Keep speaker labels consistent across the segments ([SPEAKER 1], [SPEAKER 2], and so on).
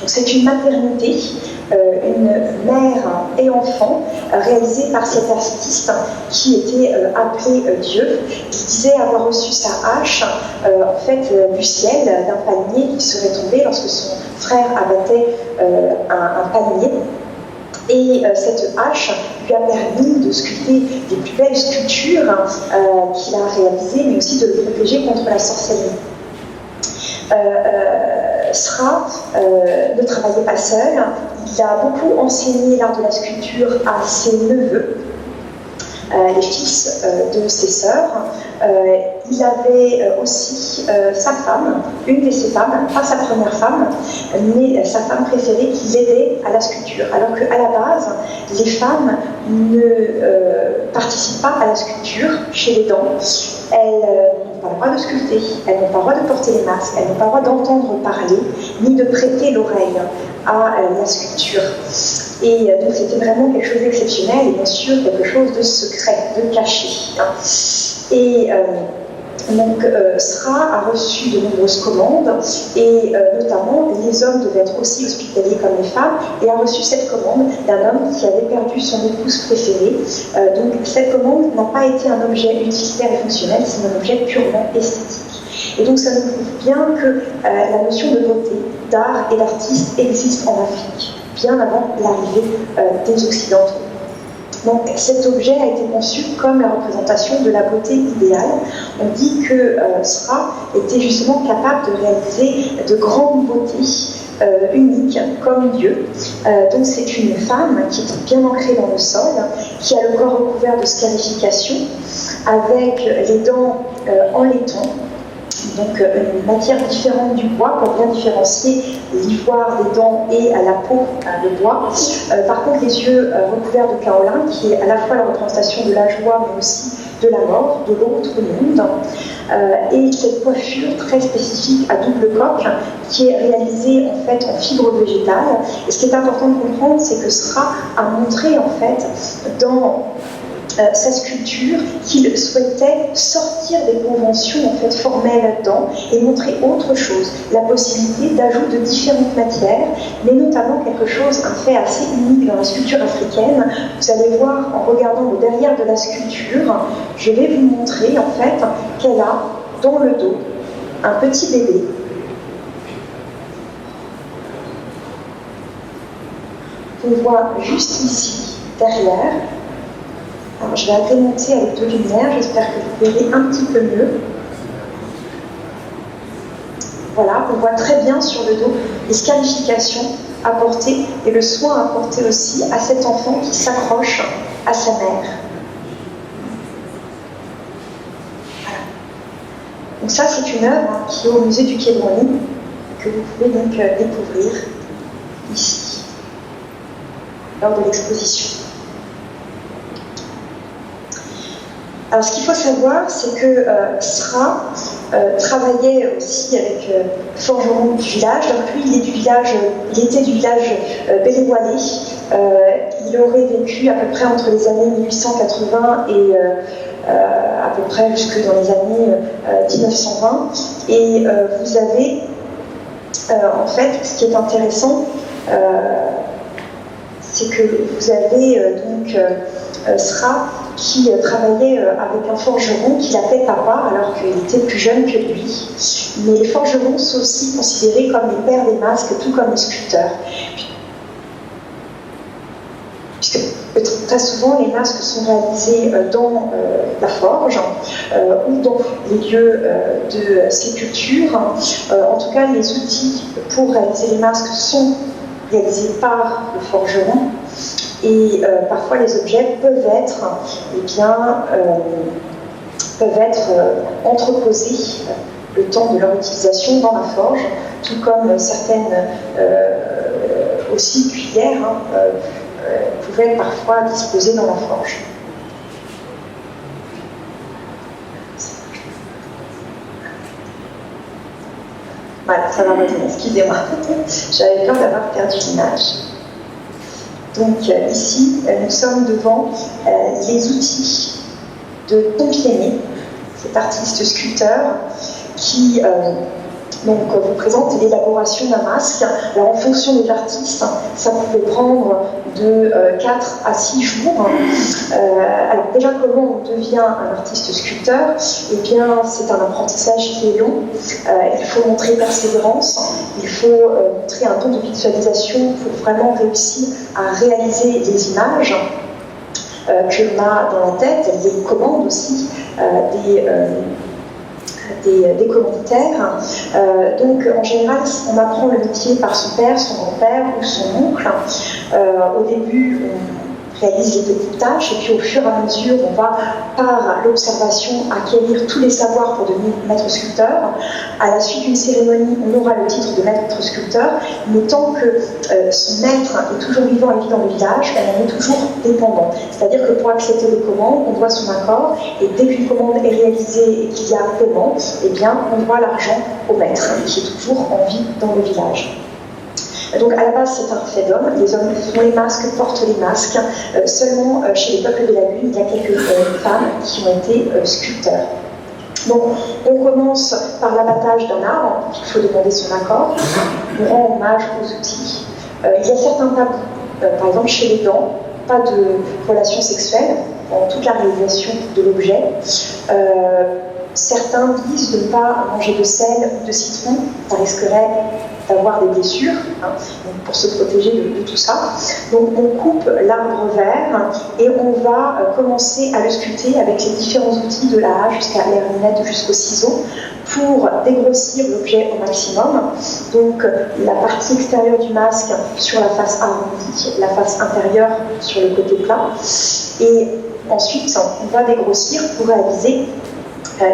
[SPEAKER 1] Donc c'est une maternité, une mère et enfant, réalisée par cet artiste qui était appelé Dieu, qui disait avoir reçu sa hache en fait du ciel, d'un palmier qui serait tombé lorsque son frère abattait un palmier. Et cette hache lui a permis de sculpter des plus belles sculptures qu'il a réalisées, mais aussi de le protéger contre la sorcellerie. Sra ne travaillait pas seul, il a beaucoup enseigné l'art de la sculpture à ses neveux, les fils de ses sœurs. Il avait aussi sa femme, une de ses femmes, pas sa première femme, mais sa femme préférée qui l'aidait à la sculpture. Alors qu'à la base, les femmes ne participent pas à la sculpture chez les dents. Elles n'ont pas le droit de sculpter, elles n'ont pas le droit de porter les masques, elles n'ont pas le droit d'entendre parler, ni de prêter l'oreille à la sculpture. Et donc c'était vraiment quelque chose d'exceptionnel et bien sûr quelque chose de secret, de caché. Et donc Sra a reçu de nombreuses commandes et notamment les hommes devaient être aussi hospitaliers comme les femmes et a reçu cette commande d'un homme qui avait perdu son épouse préférée. Donc cette commande n'a pas été un objet utilitaire et fonctionnel, c'est un objet purement esthétique. Et donc ça nous prouve bien que la notion de beauté, d'art et d'artiste existe en Afrique, bien avant l'arrivée des Occidentaux. Donc cet objet a été conçu comme la représentation de la beauté idéale. On dit que Sra était justement capable de réaliser de grandes beautés uniques comme Dieu. Donc c'est une femme qui est bien ancrée dans le sol, qui a le corps recouvert de scarification, avec les dents en laiton. Donc une matière différente du bois pour bien différencier l'ivoire des dents et à la peau le bois. Par contre les yeux recouverts de kaolin qui est à la fois la représentation de la joie mais aussi de la mort, de l'autre monde. Et cette coiffure très spécifique à double coque qui est réalisée en fait en fibre végétale. Et ce qui est important de comprendre, c'est que Sra a montré en fait dans sa sculpture qu'il souhaitait sortir des conventions en fait formelles là-dedans et montrer autre chose, la possibilité d'ajout de différentes matières, mais notamment quelque chose, un fait assez unique dans la sculpture africaine. Vous allez voir en regardant le derrière de la sculpture, je vais vous montrer en fait qu'elle a dans le dos un petit bébé. On voit juste ici, derrière. Alors, je vais agrémenter avec de lumière, j'espère que vous verrez un petit peu mieux. Voilà, on voit très bien sur le dos les scarifications apportées et le soin apporté aussi à cet enfant qui s'accroche à sa mère. Voilà. Donc ça, c'est une œuvre qui est au musée du Quai Branly, que vous pouvez donc découvrir ici, lors de l'exposition. Alors, ce qu'il faut savoir, c'est que Sra travaillait aussi avec forgeron du village. Donc, lui, il était du village Béléwalé. Il aurait vécu à peu près entre les années 1880 et à peu près jusque dans les années 1920. Et vous avez, en fait, ce qui est intéressant, c'est que vous avez donc Sra qui travaillait avec un forgeron qui l'appelait papa alors qu'il était plus jeune que lui. Mais les forgerons sont aussi considérés comme les pères des masques, tout comme les sculpteurs. Puisque très souvent, les masques sont réalisés dans la forge ou dans les lieux de sépulture. En tout cas, les outils pour réaliser les masques sont réalisés par le forgeron. Et parfois les objets peuvent être, entreposés le temps de leur utilisation dans la forge, tout comme certaines aussi cuillères pouvaient parfois disposer dans la forge. Voilà, ça va revenir, excusez-moi. J'avais peur d'avoir perdu l'image. Donc ici, nous sommes devant les outils de Tom Piennet, cet artiste sculpteur qui Donc, vous présente l'élaboration d'un masque. Alors, en fonction des artistes, ça pouvait prendre de 4 à 6 jours. Alors, déjà, comment on devient un artiste sculpteur? Eh bien, c'est un apprentissage qui est long. Il faut montrer persévérance, il faut montrer un temps de visualisation pour vraiment réussir à réaliser les images que l'on a dans la tête, des commandes aussi, des commanditaires. Donc, en général, on apprend le métier par son père, son grand-père ou son oncle. Au début, on réalise les petites tâches, et puis au fur et à mesure, on va, par l'observation, acquérir tous les savoirs pour devenir maître sculpteur. À la suite d'une cérémonie, on aura le titre de maître sculpteur, mais tant que son maître est toujours vivant et vit dans le village, on est toujours dépendant. C'est-à-dire que pour accepter les commandes, on doit son accord, et dès qu'une commande est réalisée et qu'il y a paiement, eh bien, on doit l'argent au maître, qui est toujours en vie dans le village. Donc à la base c'est un fait d'hommes, les hommes font les masques, portent les masques, seulement chez les peuples de la Lune, il y a quelques femmes qui ont été sculpteurs. Donc on commence par l'abattage d'un arbre, il faut demander son accord, on rend hommage aux outils. Il y a certains tabous, par exemple chez les dents, pas de relations sexuelles dans toute la réalisation de l'objet. Certains disent de ne pas manger de sel ou de citron, ça risquerait d'avoir des blessures, donc pour se protéger de tout ça. Donc on coupe l'arbre vert et on va commencer à le sculpter avec les différents outils de la hache jusqu'à l'herminette jusqu'au ciseau pour dégrossir l'objet au maximum. Donc la partie extérieure du masque sur la face arrondie, la face intérieure sur le côté plat. Et ensuite on va dégrossir pour réaliser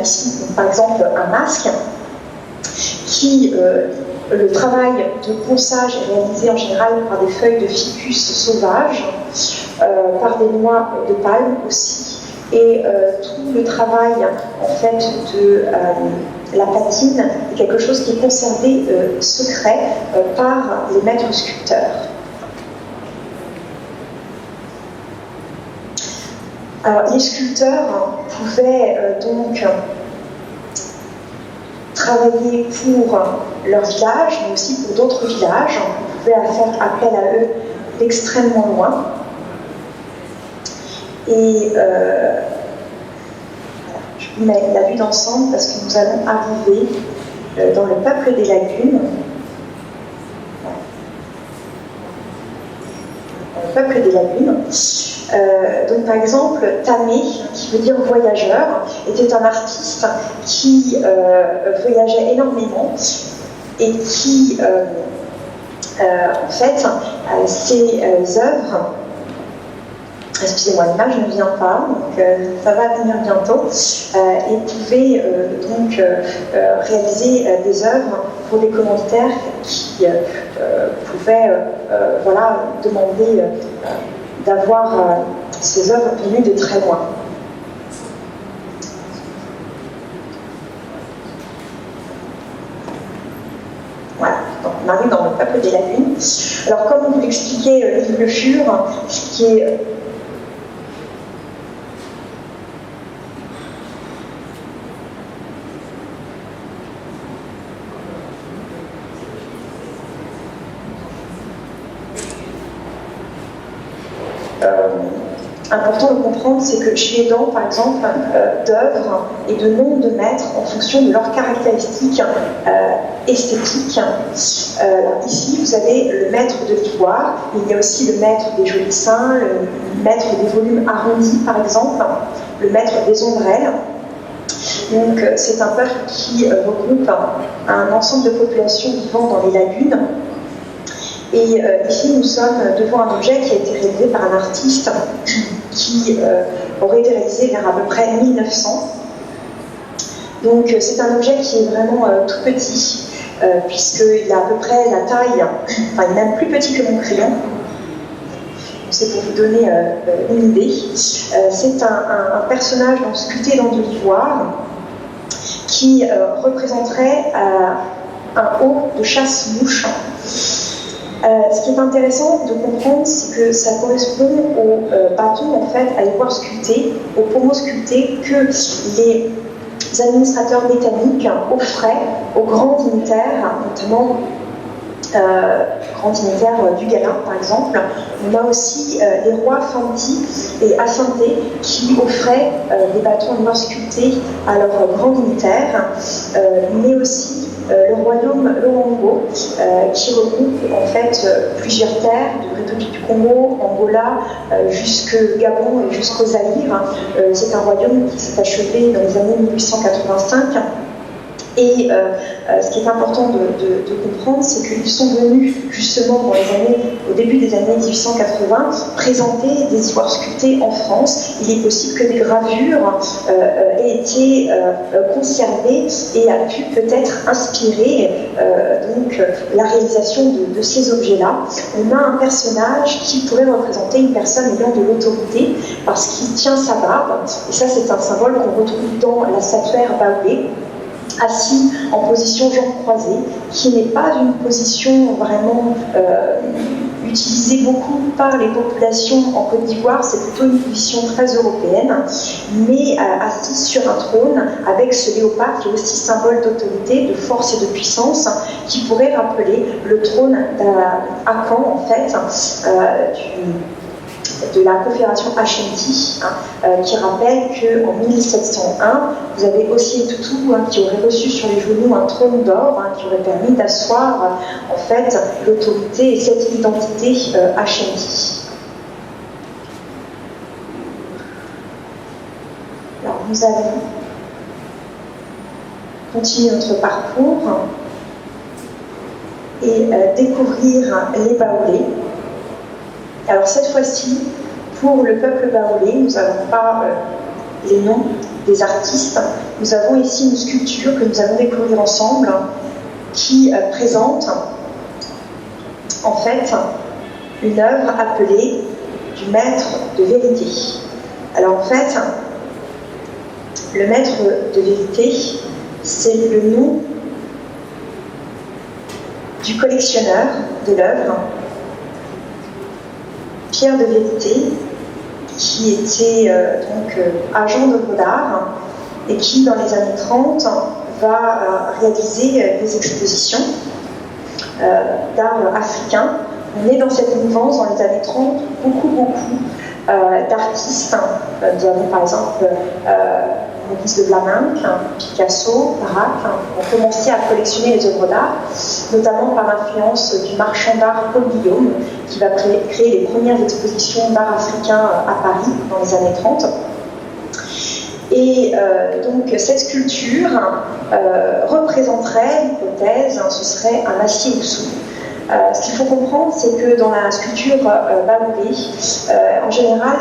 [SPEAKER 1] ici, par exemple, un masque qui, le travail de ponçage est réalisé en général par des feuilles de ficus sauvages, par des noix de palme aussi, et tout le travail en fait de la patine est quelque chose qui est conservé secret par les maîtres sculpteurs. Alors, les sculpteurs pouvaient donc travailler pour leur village, mais aussi pour d'autres villages. On pouvait faire appel à eux d'extrêmement loin. Et je vous mets la vue d'ensemble parce que nous allons arriver dans le peuple des lagunes. Dans le peuple des lagunes. Donc par exemple, Tamé, qui veut dire voyageur, était un artiste qui voyageait énormément et qui, en fait, ses œuvres, excusez-moi, l'image ne vient pas, donc ça va venir bientôt, et pouvait donc réaliser des œuvres pour des commanditaires qui pouvaient voilà, demander d'avoir ces œuvres venues de très loin. Voilà, donc on arrive dans le peuple des lagunes. Alors comme vous l'expliquait Yves Le Fur, ce qui est important de comprendre, c'est que chez les dents, par exemple, d'œuvres et de noms de maîtres en fonction de leurs caractéristiques esthétiques. Ici, vous avez le maître de l'ivoire, il y a aussi le maître des jolis seins, le maître des volumes arrondis, par exemple, le maître des ombrelles. Donc, c'est un peuple qui regroupe un ensemble de populations vivant dans les lagunes. Et ici, nous sommes devant un objet qui a été réalisé par un artiste qui aurait été réalisé vers à peu près 1900. Donc c'est un objet qui est vraiment tout petit, puisqu'il a à peu près la taille, enfin même plus petit que mon crayon. C'est pour vous donner une idée. C'est un personnage donc, sculpté dans de l'ivoire qui représenterait un haut de chasse-mouche. Ce qui est intéressant de comprendre, c'est que ça correspond au bâton en fait à ivoire sculpté, au pommeau sculpté que les Les administrateurs britanniques offraient aux grands dignitaires, notamment grand dignitaire du Ghana par exemple. On a aussi les rois Fanti et Asante qui offraient des bâtons en or sculptés à leurs grands dignitaires, mais aussi le royaume Loango qui regroupe en fait plusieurs terres, de République du Congo, Angola, jusqu'au Gabon et jusqu'au Zaïre. C'est un royaume qui s'est achevé dans les années 1885. Et ce qui est important de comprendre, c'est qu'ils sont venus justement au début des années 1880 présenter des ivoires sculptés en France. Il est possible que des gravures aient été conservées et a pu peut-être inspirer donc la réalisation de ces objets-là. On a un personnage qui pourrait représenter une personne ayant de l'autorité parce qu'il tient sa barbe. Et ça, c'est un symbole qu'on retrouve dans la statuaire Baoulé, assis en position jambes croisées, qui n'est pas une position vraiment utilisée beaucoup par les populations en Côte d'Ivoire, c'est plutôt une position très européenne, mais assis sur un trône avec ce léopard qui est aussi symbole d'autorité, de force et de puissance, qui pourrait rappeler le trône d'Akan, en fait, de la Confédération Ashanti, qui rappelle qu'en 1701, vous avez Ossie Tutu qui aurait reçu sur les genoux un trône d'or qui aurait permis d'asseoir en fait l'autorité et cette identité Ashanti. Alors nous allons continuer notre parcours et découvrir les Baoulés. Alors cette fois-ci, pour le peuple baoulé, nous n'avons pas les noms des artistes. Nous avons ici une sculpture que nous allons découvrir ensemble qui présente en fait une œuvre appelée du maître de vérité. Alors en fait, le maître de vérité, c'est le nom du collectionneur de l'œuvre, Pierre de Vérité, qui était agent d'œuvres d'art et qui, dans les années 30, va réaliser des expositions d'art africain. On est dans cette mouvance dans les années 30, beaucoup d'artistes. Nous avons par exemple Maurice de Vlaminck, Picasso, Braque, ont commencé à collectionner les œuvres d'art, notamment par l'influence du marchand d'art Paul Guillaume, qui va créer les premières expositions d'art africain à Paris dans les années 30. Et donc cette sculpture représenterait l'hypothèse, ce serait un acier Oussou. Ce qu'il faut comprendre, c'est que dans la sculpture baoulé, en général,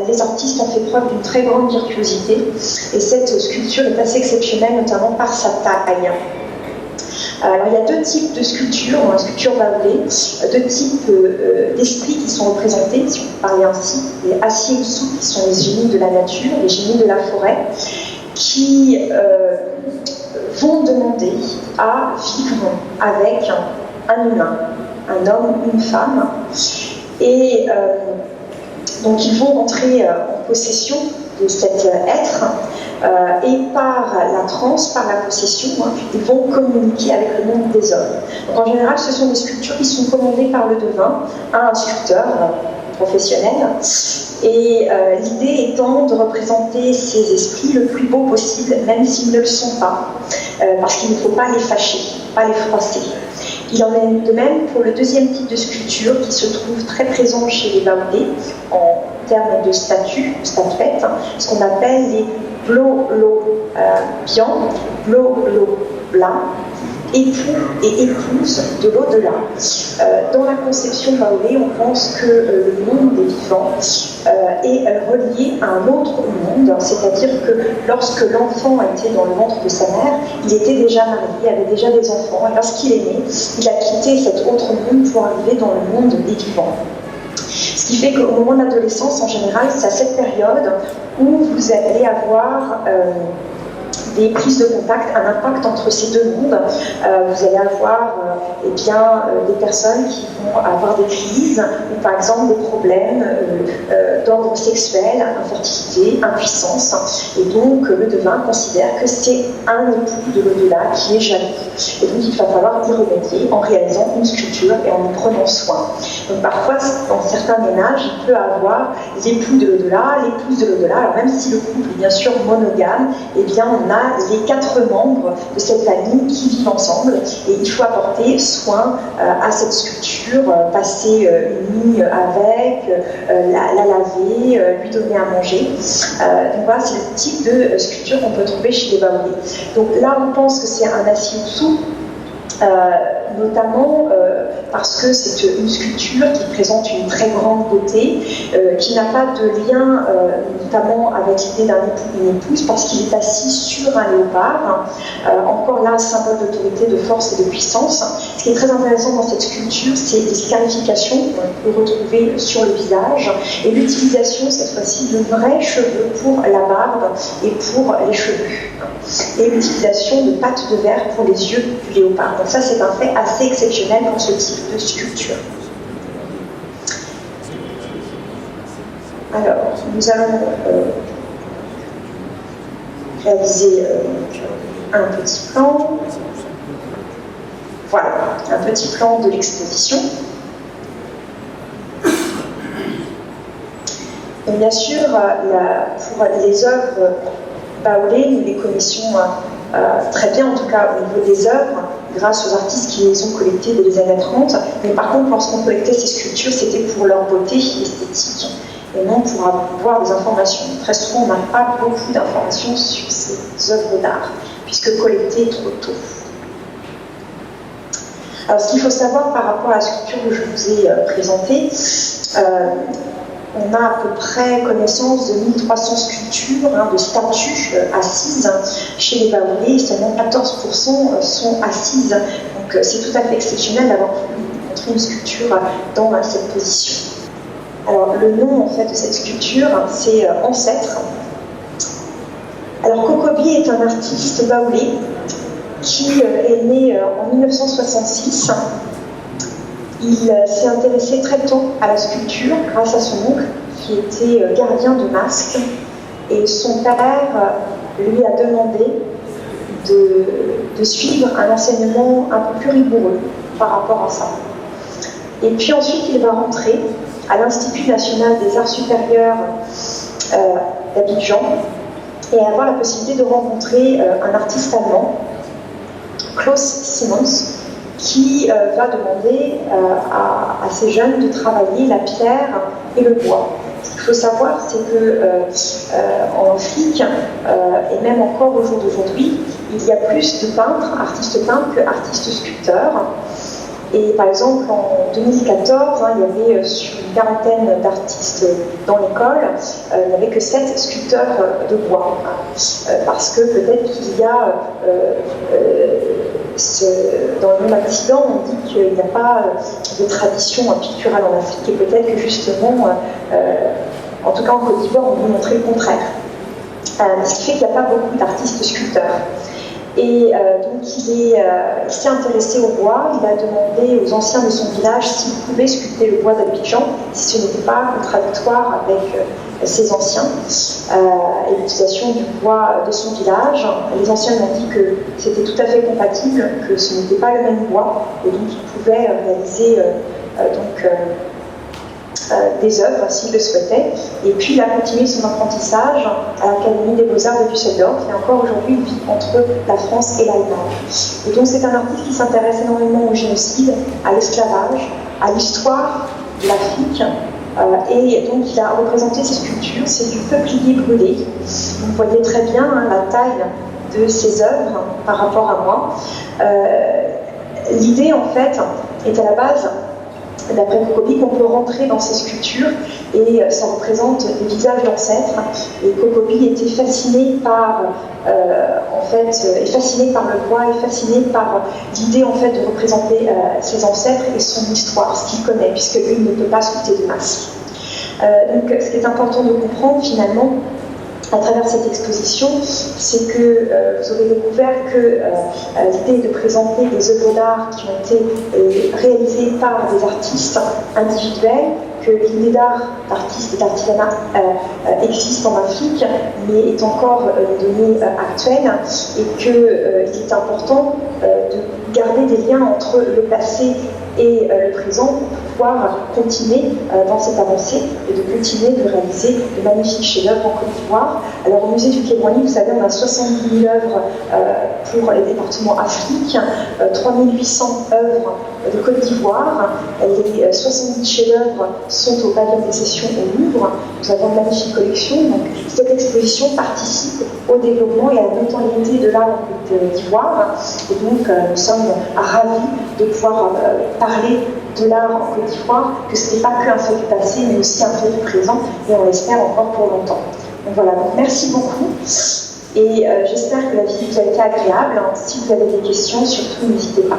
[SPEAKER 1] les artistes ont fait preuve d'une très grande virtuosité, et cette sculpture est assez exceptionnelle, notamment par sa taille. Alors, il y a deux types de sculptures dans la sculpture baoulé, deux types d'esprits qui sont représentés, si on peut parler ainsi, les acier Oussou, qui sont les génies de la nature, les génies de la forêt, qui vont demander à vivre avec un humain, un homme, une femme, et donc ils vont entrer en possession de cet être, et par la transe, par la possession, ils vont communiquer avec le monde des hommes. Donc en général, ce sont des sculptures qui sont commandées par le devin à un sculpteur professionnel, et l'idée étant de représenter ces esprits le plus beau possible, même s'ils ne le sont pas, parce qu'il ne faut pas les fâcher, pas les froisser. Il en est de même pour le deuxième type de sculpture qui se trouve très présent chez les Baoulés en termes de statuettes, ce qu'on appelle les Blolobians, Blolobla, époux et épouse de l'au-delà. Dans la conception baoulée, on pense que le monde des vivants est relié à un autre monde, c'est-à-dire que lorsque l'enfant était dans le ventre de sa mère, il était déjà marié, avait déjà des enfants, et lorsqu'il est né, il a quitté cet autre monde pour arriver dans le monde des vivants. Ce qui fait qu'au moment de l'adolescence, en général, c'est à cette période où vous allez avoir des prises de contact, un impact entre ces deux mondes. Vous allez avoir des personnes qui vont avoir des crises, ou par exemple des problèmes d'ordre sexuel, infertilité, impuissance. Et donc le devin considère que c'est un époux de l'au-delà qui est jaloux. Et donc il va falloir y remédier en réalisant une sculpture et en y prenant soin. Donc parfois, dans certains ménages, il peut avoir l'époux de l'au-delà, l'épouse de l'au-delà. Alors même si le couple est bien sûr monogame, eh bien on a les 4 membres de cette famille qui vivent ensemble et il faut apporter soin à cette sculpture, passer une nuit avec, la laver, lui donner à manger. Donc voilà, c'est le type de sculpture qu'on peut trouver chez les Baoulés. Donc là, on pense que c'est un assioutsou, notamment parce que c'est une sculpture qui présente une très grande beauté, qui n'a pas de lien notamment avec l'idée d'un époux et d'une épouse, parce qu'il est assis sur un léopard, encore là, symbole d'autorité, de force et de puissance. Ce qui est très intéressant dans cette sculpture, c'est les scarifications qu'on peut retrouver sur le visage, et l'utilisation cette fois-ci de vrais cheveux pour la barbe et pour les cheveux, et l'utilisation de pattes de verre pour les yeux du léopard. Donc ça, c'est un fait assez exceptionnel dans ce type de sculpture. Alors, nous allons réaliser un petit plan. Voilà, un petit plan de l'exposition. Et bien sûr, pour les œuvres Baoulé, nous les connaissions très bien, en tout cas au niveau des œuvres, grâce aux artistes qui les ont collectées dès les années 30. Mais par contre, lorsqu'on collectait ces sculptures, c'était pour leur beauté esthétique et non pour avoir des informations. Très souvent, on n'a pas beaucoup d'informations sur ces œuvres d'art, puisque collectées trop tôt. Alors, ce qu'il faut savoir par rapport à la sculpture que je vous ai présentée, on a à peu près connaissance de 1300 sculptures, de statues assises chez les Baoulés, et seulement 14% sont assises. Donc c'est tout à fait exceptionnel d'avoir pu montrer une sculpture dans cette position. Alors le nom en fait de cette sculpture, c'est Ancêtre. Alors Kokobi est un artiste baoulé qui est né en 1966. Il s'est intéressé très tôt à la sculpture grâce à son oncle qui était gardien de masques, et son père lui a demandé de suivre un enseignement un peu plus rigoureux par rapport à ça. Et puis ensuite il va rentrer à l'Institut national des arts supérieurs d'Abidjan et avoir la possibilité de rencontrer un artiste allemand, Klaus Simons, qui va demander à ces jeunes de travailler la pierre et le bois. Ce qu'il faut savoir, c'est qu'en Afrique, et même encore au jour d'aujourd'hui, il y a plus de peintres, artistes peintres, que artistes sculpteurs. Et par exemple, en 2014, il y avait sur une quarantaine d'artistes dans l'école, il n'y avait que 7 sculpteurs de bois. Parce que peut-être qu'il y a, dans le monde occident, on dit qu'il n'y a pas de tradition picturale en Afrique, et peut-être que justement, en tout cas en Côte d'Ivoire, on veut montrer le contraire. Ce qui fait qu'il n'y a pas beaucoup d'artistes sculpteurs. Et donc il s'est intéressé au bois, il a demandé aux anciens de son village s'ils pouvaient sculpter le bois d'Abidjan, si ce n'était pas contradictoire avec ses anciens, et l'utilisation du bois de son village. Les anciens lui ont dit que c'était tout à fait compatible, que ce n'était pas le même bois, et donc il pouvait réaliser des œuvres s'il le souhaitait. Et puis il a continué son apprentissage à l'Académie des Beaux-Arts de Düsseldorf, et encore aujourd'hui il vit entre la France et l'Allemagne. Et donc c'est un artiste qui s'intéresse énormément au génocide, à l'esclavage, à l'histoire de l'Afrique, et donc il a représenté ses sculptures, c'est du peuplier brûlé. Vous voyez très bien la taille de ses œuvres par rapport à moi. L'idée en fait est à la base, d'après Kokobi, qu'on peut rentrer dans ces sculptures et ça représente les visages d'ancêtres. Et Kokobi était fasciné par, fasciné par le bois, et fasciné par l'idée en fait de représenter ses ancêtres et son histoire, ce qu'il connaît, puisque lui ne peut pas sculpter de masque. Donc, ce qui est important de comprendre finalement, à travers cette exposition, c'est que vous aurez découvert que l'idée de présenter des œuvres d'art qui ont été réalisées par des artistes individuels, que l'idée d'art, d'artistes et d'artisanat existe en Afrique, mais est encore une donnée actuelle, et qu'il est important de garder des liens entre le passé et le présent pour pouvoir continuer dans cette avancée et de continuer de réaliser de magnifiques chefs-d'œuvre en Côte d'Ivoire. Alors au musée du Quai Branly, vous savez, on a 70 000 œuvres pour les départements Afrique, 3800 œuvres de Côte d'Ivoire. Les 70 chefs-d'œuvre sont au pavillon des sessions au Louvre. Nous avons une magnifique collection. Donc, cette exposition participe au développement et à la notoriété de l'art en Côte d'Ivoire. Et donc, nous sommes ravis de pouvoir parler de l'art en Côte d'Ivoire, que ce n'est pas qu'un fait du passé, mais aussi un fait du présent, et on l'espère encore pour longtemps. Donc voilà, donc merci beaucoup. Et j'espère que la visite vous a été agréable. Si vous avez des questions, surtout n'hésitez pas.